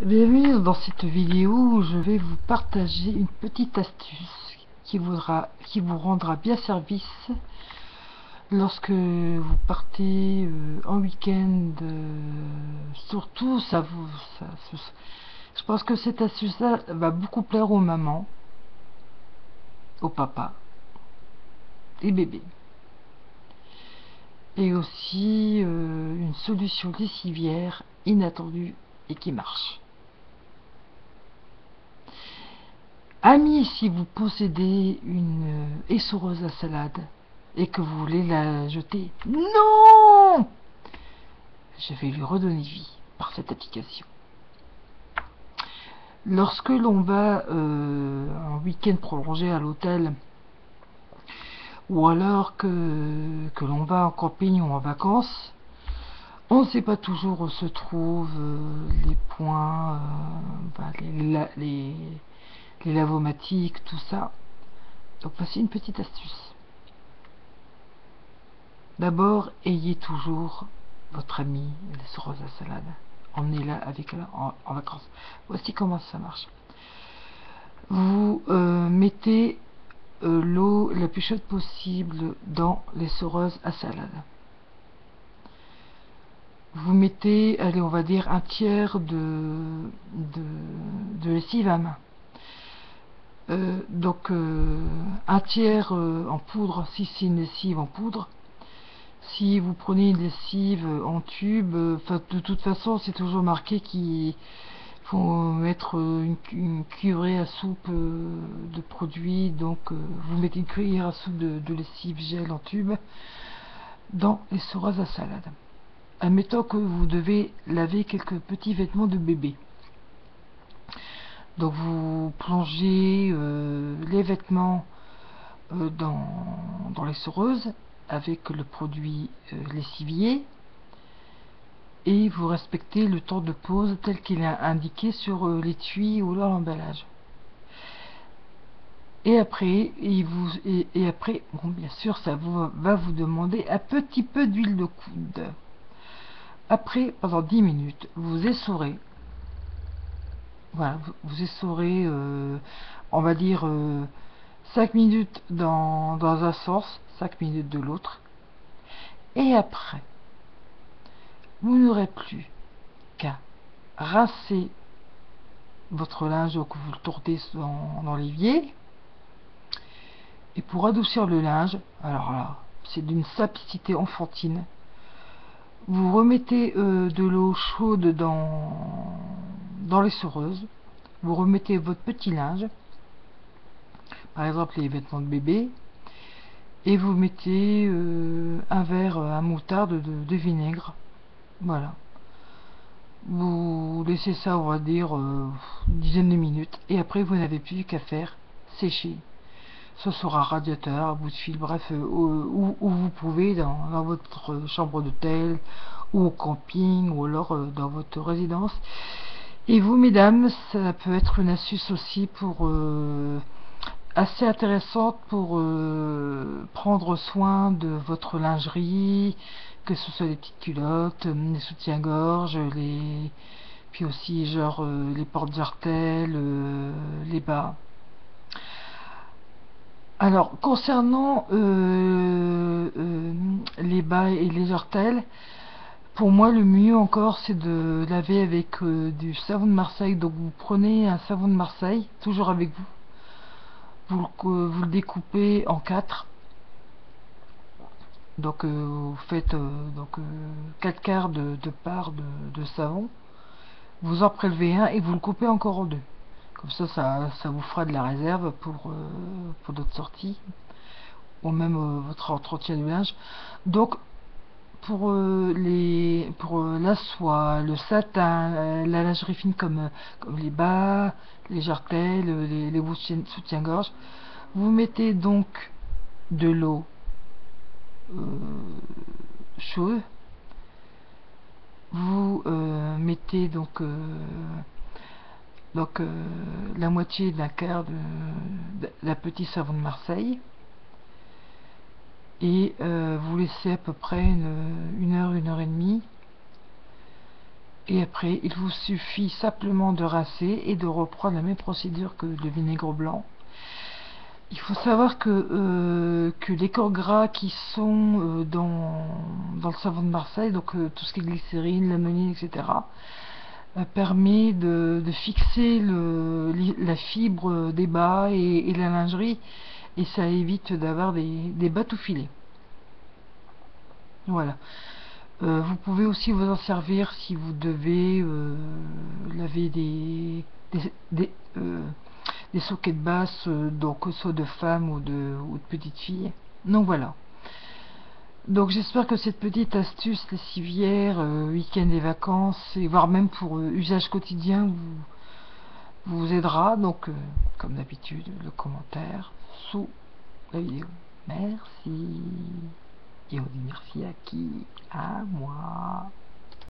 Bienvenue dans cette vidéo où je vais vous partager une petite astuce qui vous rendra bien service lorsque vous partez en week-end. Surtout, je pense que cette astuce-là va beaucoup plaire aux mamans, aux papas et bébés. Et aussi une solution lessivière inattendue et qui marche. Amis, si vous possédez une essoreuse à salade et que vous voulez la jeter, non! Je vais lui redonner vie par cette application. Lorsque l'on va en week-end prolongé à l'hôtel, ou alors que l'on va en camping ou en vacances, on ne sait pas toujours où se trouvent les points, les lavomatiques, tout ça. Donc voici une petite astuce. D'abord, ayez toujours votre ami l'essoreuse à salade. Emmenez-la avec elle en vacances. Voici comment ça marche. Vous mettez l'eau la plus chaude possible dans l'essoreuse à salade. Vous mettez, allez, on va dire un tiers de lessive à main. Donc un tiers en poudre si c'est une lessive en poudre. Si vous prenez une lessive en tube, de toute façon c'est toujours marqué qu'il faut mettre une cuillerée à soupe de produit. Donc vous mettez une cuillère à soupe de lessive gel en tube dans l'essoreuse à salade. Admettons que vous devez laver quelques petits vêtements de bébé. Donc vous plongez les vêtements dans l'essoreuse avec le produit lessivier et vous respectez le temps de pause tel qu'il est indiqué sur l'étui ou l'emballage. Et après, bon, bien sûr, ça va vous demander un petit peu d'huile de coude. Après, pendant 10 minutes, vous essorez. Voilà, vous essorez, on va dire, 5 minutes dans un sens, 5 minutes de l'autre. Et après, vous n'aurez plus qu'à rincer votre linge, donc vous le tournez dans l'évier. Et pour adoucir le linge, alors là, c'est d'une simplicité enfantine. Vous remettez de l'eau chaude dans l'essoreuse. Vous remettez votre petit linge, par exemple les vêtements de bébé, et vous mettez un verre à moutarde de vinaigre. Voilà. Vous laissez ça, on va dire, une dizaine de minutes, et après vous n'avez plus qu'à faire sécher. Ce sera radiateur, à bout de fil, bref, où vous pouvez, dans votre chambre d'hôtel, ou au camping, ou alors dans votre résidence. Et vous, mesdames, ça peut être une astuce aussi pour assez intéressante pour prendre soin de votre lingerie, que ce soit les petites culottes, les soutiens-gorge, puis aussi genre les porte-jartelles, les bas. Alors, concernant les bas et les jartelles, pour moi, le mieux encore, c'est de laver avec du savon de Marseille. Donc, vous prenez un savon de Marseille, toujours avec vous. Vous le découpez en 4. Donc, vous faites 4 quarts de part de savon. Vous en prélevez un et vous le coupez encore en 2. Comme ça vous fera de la réserve pour d'autres sorties. Ou même votre entretien du linge. Donc, pour la soie, le satin, la lingerie fine comme les bas, les jartelles, les soutiens-gorge, vous mettez donc de l'eau chaude. Vous mettez donc la moitié d'un quart de la petite savon de Marseille. Et vous laissez à peu près une heure et demie. Et après, il vous suffit simplement de rincer et de reprendre la même procédure que le vinaigre blanc. Il faut savoir que les corps gras qui sont dans le savon de Marseille, donc tout ce qui est glycérine, l'ammonique, etc., permet de fixer la fibre des bas et la lingerie, et ça évite d'avoir des bas tout filés. Voilà. Vous pouvez aussi vous en servir si vous devez laver des sockets de basse, donc soit de femmes ou de petites filles. Donc voilà. Donc j'espère que cette petite astuce lessivière, week-end et vacances, et voire même pour usage quotidien, vous aidera. Donc comme d'habitude, le commentaire sous la vidéo. Merci. Et on dit merci à qui? À moi.